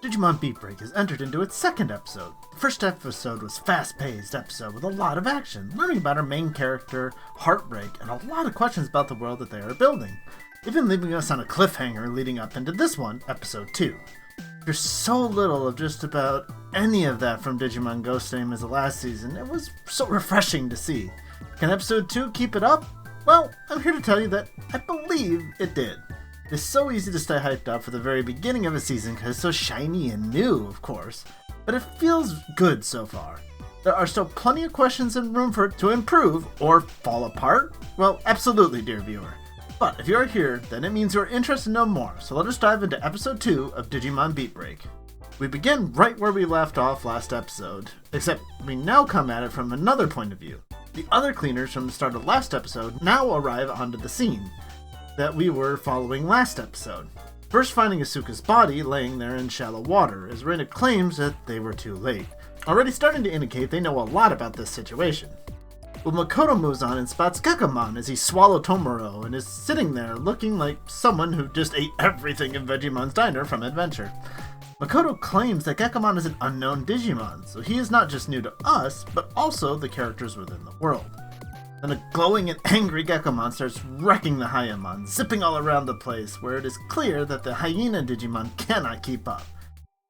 Digimon Beatbreak has entered into its second episode. The first episode was a fast-paced episode with a lot of action, learning about our main character, Heartbreak, and a lot of questions about the world that they are building, even leaving us on a cliffhanger leading up into this one, episode 2. There's so little of just about any of that from Digimon Go same as the last season, it was so refreshing to see. Can episode 2 keep it up? Well, I'm here to tell you that I believe it did. It's so easy to stay hyped up for the very beginning of a season because it's so shiny and new, of course, but it feels good so far. There are still plenty of questions and room for it to improve or fall apart? Well, absolutely, dear viewer. But if you are here, then it means you are interested to know more, so let us dive into episode 2 of Digimon Beatbreak. We begin right where we left off last episode, except we now come at it from another point of view. The other cleaners from the start of last episode now arrive onto the scene that we were following last episode. First finding Asuka's body laying there in shallow water, as Reina claims that they were too late, already starting to indicate they know a lot about this situation. Well, Makoto moves on and spots Gekamon as he swallowed Tomoro and is sitting there looking like someone who just ate everything in Vegimon's diner from Adventure. Makoto claims that Gekamon is an unknown Digimon, so he is not just new to us, but also the characters within the world. Then a glowing and angry Gekamon starts wrecking the Hyamon, zipping all around the place, where it is clear that the Hyena Digimon cannot keep up.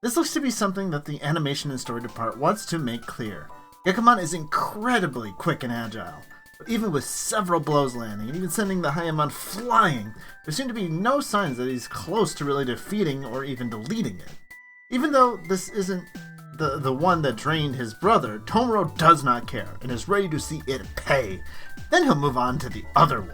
This looks to be something that the animation and story department wants to make clear. Gekamon is incredibly quick and agile, but even with several blows landing and even sending the Hyamon flying, there seem to be no signs that he's close to really defeating or even deleting it. Even though this isn't the one that drained his brother, Tomoro does not care and is ready to see it pay. Then he'll move on to the other one.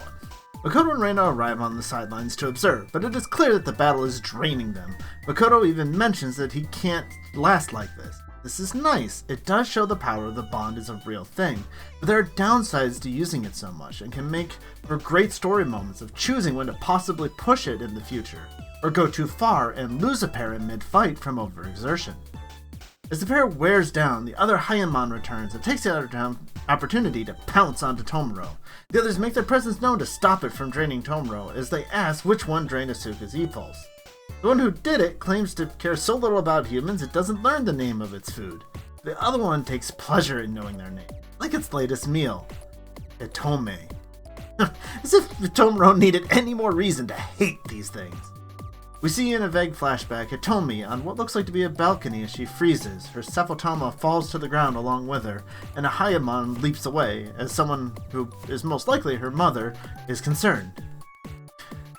Makoto and Reina arrive on the sidelines to observe, but it is clear that the battle is draining them. Makoto even mentions that he can't last like this. This is nice. It does show the power of the bond is a real thing, but there are downsides to using it so much and can make for great story moments of choosing when to possibly push it in the future, or go too far and lose a pair in mid-fight from overexertion. As the pair wears down, the other Hyamon returns and takes the opportunity to pounce onto Tomoro. The others make their presence known to stop it from draining Tomoro as they ask which one drained Asuka's E-Pulse. The one who did it claims to care so little about humans it doesn't learn the name of its food. The other one takes pleasure in knowing their name, like its latest meal, Itome. As if Tomoro needed any more reason to hate these things. We see in a vague flashback Hitomi on what looks like to be a balcony as she freezes. Her Sapotama falls to the ground along with her, and a Hyamon leaps away as someone who is most likely her mother is concerned.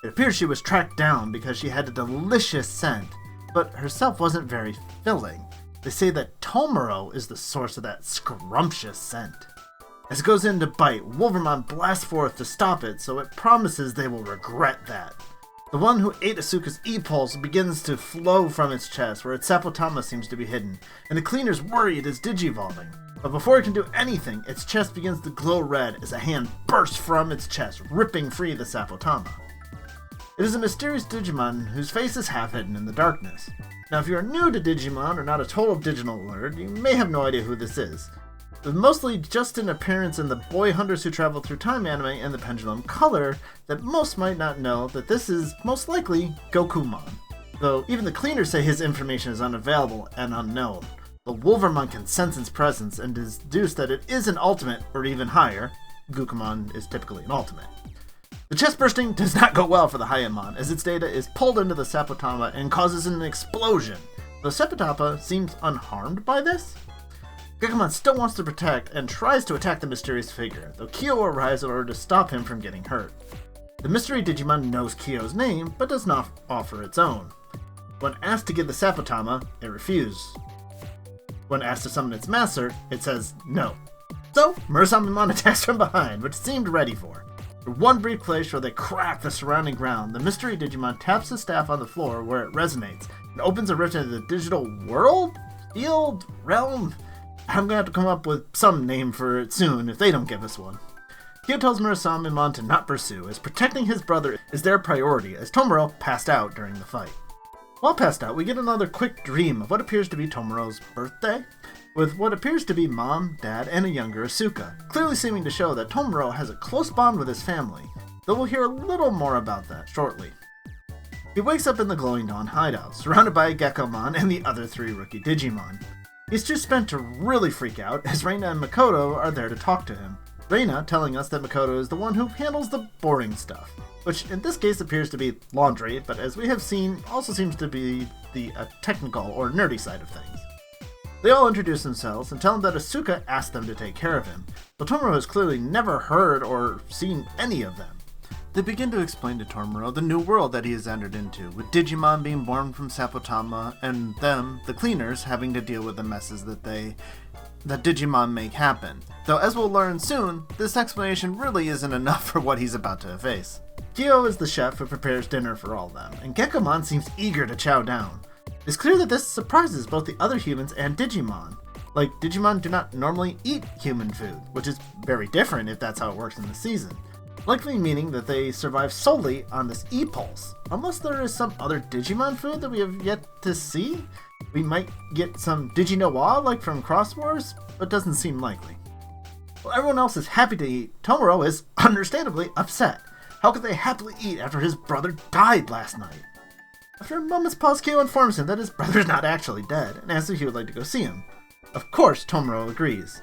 It appears she was tracked down because she had a delicious scent, but herself wasn't very filling. They say that Tomoro is the source of that scrumptious scent. As it goes in to bite, Wolvermon blasts forth to stop it, so it promises they will regret that. The one who ate Asuka's E-Pulse begins to flow from its chest, where its Sapotama seems to be hidden, and the cleaners worry it is digivolving. But before it can do anything, its chest begins to glow red as a hand bursts from its chest, ripping free the Sapotama. It is a mysterious Digimon whose face is half hidden in the darkness. Now, if you are new to Digimon or not a total digital nerd, you may have no idea who this is. With mostly just an appearance in the Boy Hunters Who Travel Through Time anime and the Pendulum Color, that most might not know that this is most likely Gokumon. Though even the cleaners say his information is unavailable and unknown. The Wolvermon can sense its presence and deduce that it is an ultimate or even higher. Gokumon is typically an ultimate. The chest bursting does not go well for the Hyamon, as its data is pulled into the Sapotama and causes an explosion. The Sapotama seems unharmed by this. Gekamon still wants to protect and tries to attack the mysterious figure, though Kyo arrives in order to stop him from getting hurt. The mystery Digimon knows Kyo's name, but does not offer its own. When asked to give the Sapotama, it refuses. When asked to summon its master, it says no. So, Murasamemon attacks from behind, which it seemed ready for. For one brief place where they crack the surrounding ground, the mystery Digimon taps the staff on the floor where it resonates, and opens a rift into the digital world? Field? Realm? I'm gonna have to come up with some name for it soon if they don't give us one. Kyo tells Murasamemon to not pursue, as protecting his brother is their priority, as Tomoro passed out during the fight. While passed out, we get another quick dream of what appears to be Tomoro's birthday, with what appears to be Mom, Dad, and a younger Asuka, clearly seeming to show that Tomoro has a close bond with his family, though we'll hear a little more about that shortly. He wakes up in the Glowing Dawn hideout, surrounded by Gekomon and the other 3 rookie Digimon. He's too spent to really freak out, as Reina and Makoto are there to talk to him. Reina telling us that Makoto is the one who handles the boring stuff, which in this case appears to be laundry, but as we have seen, also seems to be the technical or nerdy side of things. They all introduce themselves and tell him that Asuka asked them to take care of him, but Tomura has clearly never heard or seen any of them. They begin to explain to Tomura the new world that he has entered into, with Digimon being born from Sapotama and them, the cleaners, having to deal with the messes that Digimon make happen. Though as we'll learn soon, this explanation really isn't enough for what he's about to face. Kyo is the chef who prepares dinner for all of them, and Gekomon seems eager to chow down. It's clear that this surprises both the other humans and Digimon. Like, Digimon do not normally eat human food, which is very different if that's how it works in the season. Likely meaning that they survive solely on this E-Pulse. Unless there is some other Digimon food that we have yet to see? We might get some Diginoa like from Cross Wars, but doesn't seem likely. While everyone else is happy to eat, Tomura is understandably upset. How could they happily eat after his brother died last night? After a moment's pause, Kyo informs him that his brother's not actually dead, and asks if he would like to go see him. Of course, Tomura agrees.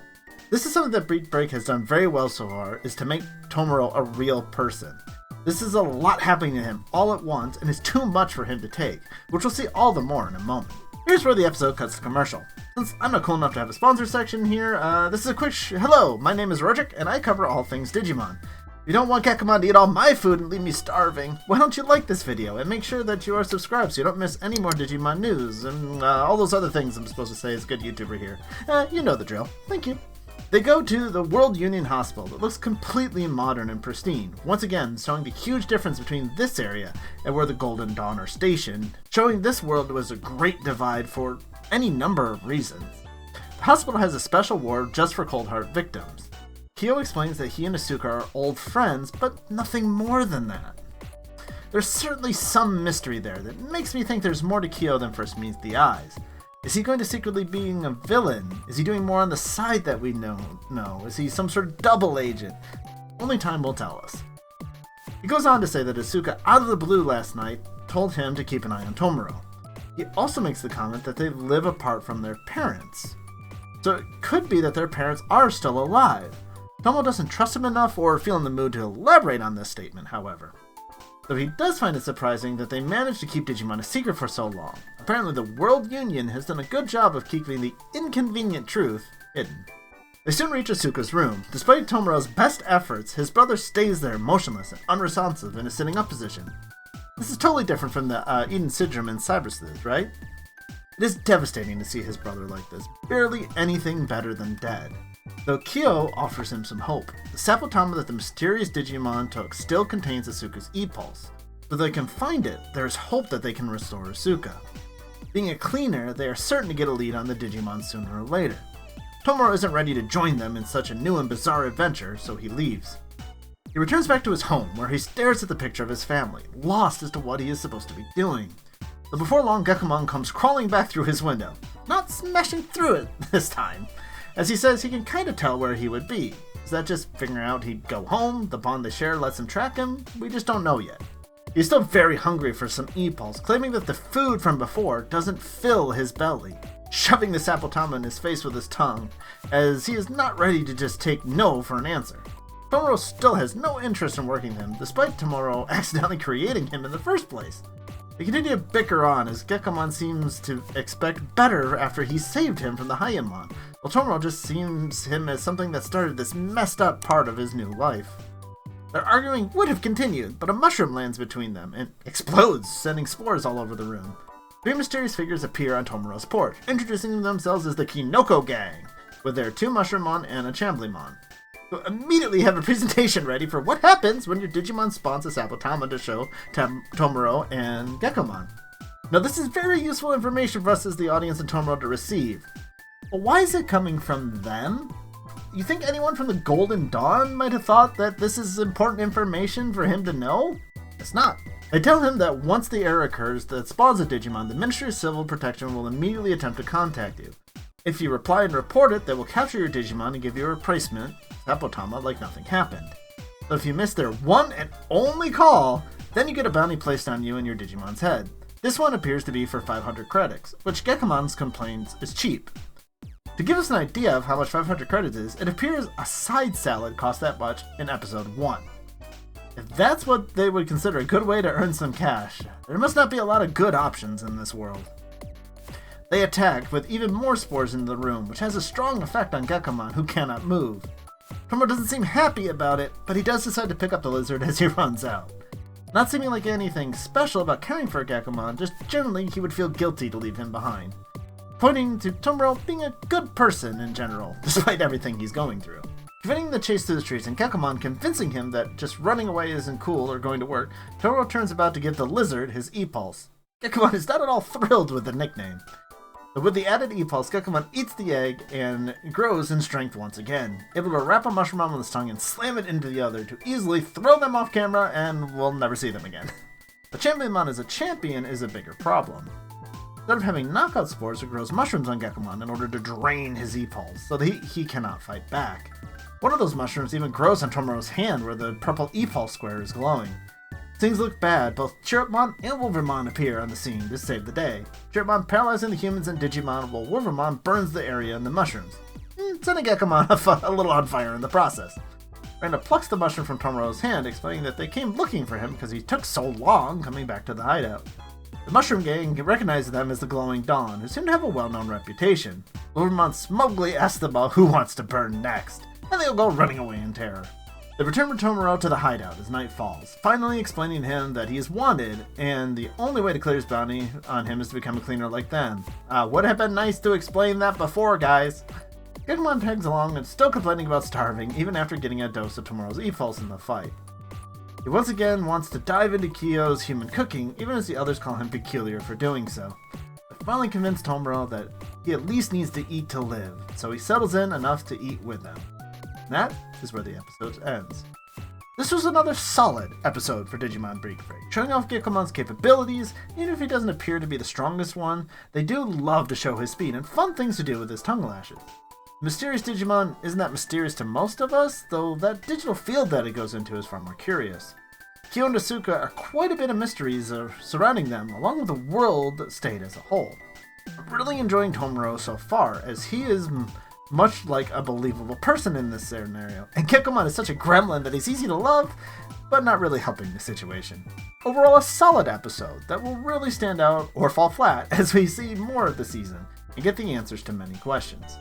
This is something that Beatbreak has done very well so far, is to make Tomura a real person. This is a lot happening to him all at once, and is too much for him to take, which we'll see all the more in a moment. Here's where the episode cuts to commercial. Since I'm not cool enough to have a sponsor section here, this is a quick hello, my name is Rordrik, and I cover all things Digimon. If you don't want Gekomon to eat all my food and leave me starving, why don't you like this video and make sure that you are subscribed so you don't miss any more Digimon news and all those other things I'm supposed to say as a good YouTuber here. You know the drill. Thank you. They go to the World Union Hospital that looks completely modern and pristine, once again showing the huge difference between this area and where the Golden Dawn are stationed, showing this world was a great divide for any number of reasons. The hospital has a special ward just for cold heart victims. Kyo explains that he and Asuka are old friends, but nothing more than that. There's certainly some mystery there that makes me think there's more to Kyo than first meets the eyes. Is he going to secretly being a villain? Is he doing more on the side that we know? No. Is he some sort of double agent? Only time will tell us. He goes on to say that Asuka, out of the blue last night, told him to keep an eye on Tomura. He also makes the comment that they live apart from their parents. So it could be that their parents are still alive. Tomo doesn't trust him enough or feel in the mood to elaborate on this statement, however. Though he does find it surprising that they managed to keep Digimon a secret for so long. Apparently the World Union has done a good job of keeping the inconvenient truth hidden. They soon reach Asuka's room. Despite Tomura's best efforts, his brother stays there motionless and unresponsive in a sitting up position. This is totally different from the Eden Syndrome in Cyber Sleuth, right? It is devastating to see his brother like this, barely anything better than dead. Though Kyo offers him some hope. The Sapotama that the mysterious Digimon took still contains Asuka's E-Pulse. Though they can find it, there is hope that they can restore Asuka. Being a cleaner, they are certain to get a lead on the Digimon sooner or later. Tomura isn't ready to join them in such a new and bizarre adventure, so he leaves. He returns back to his home, where he stares at the picture of his family, lost as to what he is supposed to be doing. But before long, Gekomon comes crawling back through his window, not smashing through it this time. As he says, he can kind of tell where he would be. Is that just figuring out he'd go home? The bond they share lets him track him? We just don't know yet. He's still very hungry for some E-Pulse, claiming that the food from before doesn't fill his belly, shoving the Sapotama in his face with his tongue, as he is not ready to just take no for an answer. Tomura still has no interest in working with him, despite Tomura accidentally creating him in the first place. They continue to bicker on as Gekomon seems to expect better after he saved him from the Hyamon, while Tomura just sees him as something that started this messed up part of his new life. Their arguing would have continued, but a mushroom lands between them and explodes, sending spores all over the room. 3 mysterious figures appear on Tomura's porch, introducing themselves as the Kinoko Gang, with their 2 Mushroomon and a Chamblimon. So immediately have a presentation ready for what happens when your Digimon spawns a Sapotama to show Tomura and Gekomon. Now this is very useful information for us as the audience and Tomura to receive. But why is it coming from them? You think anyone from the Golden Dawn might have thought that this is important information for him to know? It's not. They tell him that once the error occurs that spawns a Digimon, the Ministry of Civil Protection will immediately attempt to contact you. If you reply and report it, they will capture your Digimon and give you a replacement, Sapotama, like nothing happened. But if you miss their one and only call, Then you get a bounty placed on you and your Digimon's head. This one appears to be for 500 credits, which Gekomon complains is cheap. To give us an idea of how much 500 credits is, it appears a side salad cost that much in episode 1. If that's what they would consider a good way to earn some cash, there must not be a lot of good options in this world. They attack with even more spores in the room, which has a strong effect on Gekomon, who cannot move. Tomoro doesn't seem happy about it, but he does decide to pick up the lizard as he runs out. Not seeming like anything special about caring for Gekomon, just generally he would feel guilty to leave him behind. Pointing to Tomoro being a good person in general, despite everything he's going through. Preventing the chase through the streets and Gekomon convincing him that just running away isn't cool or going to work, Tomoro turns about to give the lizard his E-Pulse. Gekomon is not at all thrilled with the nickname. But with the added E-Pulse, Gekomon eats the egg and grows in strength once again, able to wrap a mushroom on with his tongue and slam it into the other to easily throw them off camera and we'll never see them again. But Championmon as a champion is a bigger problem. Instead of having knockout spores, it grows mushrooms on Gekomon in order to drain his E-Pulse, so that he cannot fight back. One of those mushrooms even grows on Tomoro's hand where the purple E-Pulse square is glowing. Things look bad. Both Chirrupmon and Wolvermon appear on the scene to save the day. Chirrupmon paralyzing the humans and Digimon, while Wolvermon burns the area and the mushrooms, sending Gekomon a little on fire in the process. Randa plucks the mushroom from Tomoro's hand, explaining that they came looking for him because he took so long coming back to the hideout. The Mushroom Gang recognizes them as the Glowing Dawn, who seem to have a well-known reputation. Wolvermon smugly asks them about who wants to burn next, and they'll go running away in terror. They return with Tomoro to the hideout as night falls, finally explaining to him that he is wanted, and the only way to clear his bounty on him is to become a cleaner like them. Would have been nice to explain that before, guys. Gekomon tags along and still complaining about starving, even after getting a dose of Tomoro's E-Pulse in the fight. He once again wants to dive into Kyo's human cooking, even as the others call him peculiar for doing so. They finally convince Tomoro that he at least needs to eat to live, so he settles in enough to eat with them. And that is where the episode ends. This was another solid episode for Digimon Beatbreak, showing off Gekomon's capabilities. Even if he doesn't appear to be the strongest one, they do love to show his speed and fun things to do with his tongue lashes. Mysterious Digimon isn't that mysterious to most of us, though that digital field that it goes into is far more curious. Kyo and Asuka are quite a bit of mysteries surrounding them, along with the world state as a whole. I'm really enjoying Tomoro so far, as he is much like a believable person in this scenario, and Gekomon is such a gremlin that he's easy to love, but not really helping the situation. Overall, a solid episode that will really stand out or fall flat as we see more of the season and get the answers to many questions.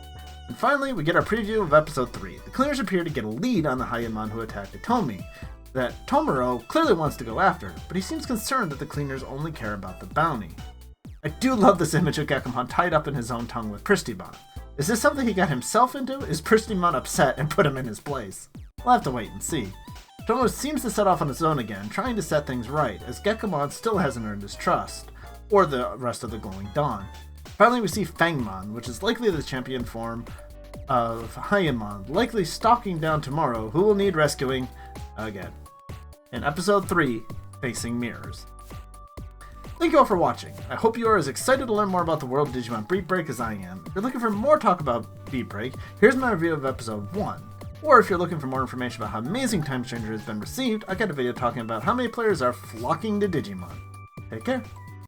And finally, we get our preview of episode 3. The cleaners appear to get a lead on the Hyamon who attacked Itomi, that Tomoro clearly wants to go after, but he seems concerned that the cleaners only care about the bounty. I do love this image of Gekomon tied up in his own tongue with Pristimon. Is this something he got himself into? Is Pristimon upset and put him in his place? We'll have to wait and see. Tomoro seems to set off on his own again, trying to set things right, as Gekomon still hasn't earned his trust, or the rest of the Glowing Dawn. Finally, we see Fangmon, which is likely the champion form of Hyamon, likely stalking down Tomoro, who will need rescuing again. In episode 3, Facing Mirrors. Thank you all for watching. I hope you are as excited to learn more about the world of Digimon Beatbreak as I am. If you're looking for more talk about Beatbreak, here's my review of episode 1. Or if you're looking for more information about how amazing Time Stranger has been received, I got a video talking about how many players are flocking to Digimon. Take care.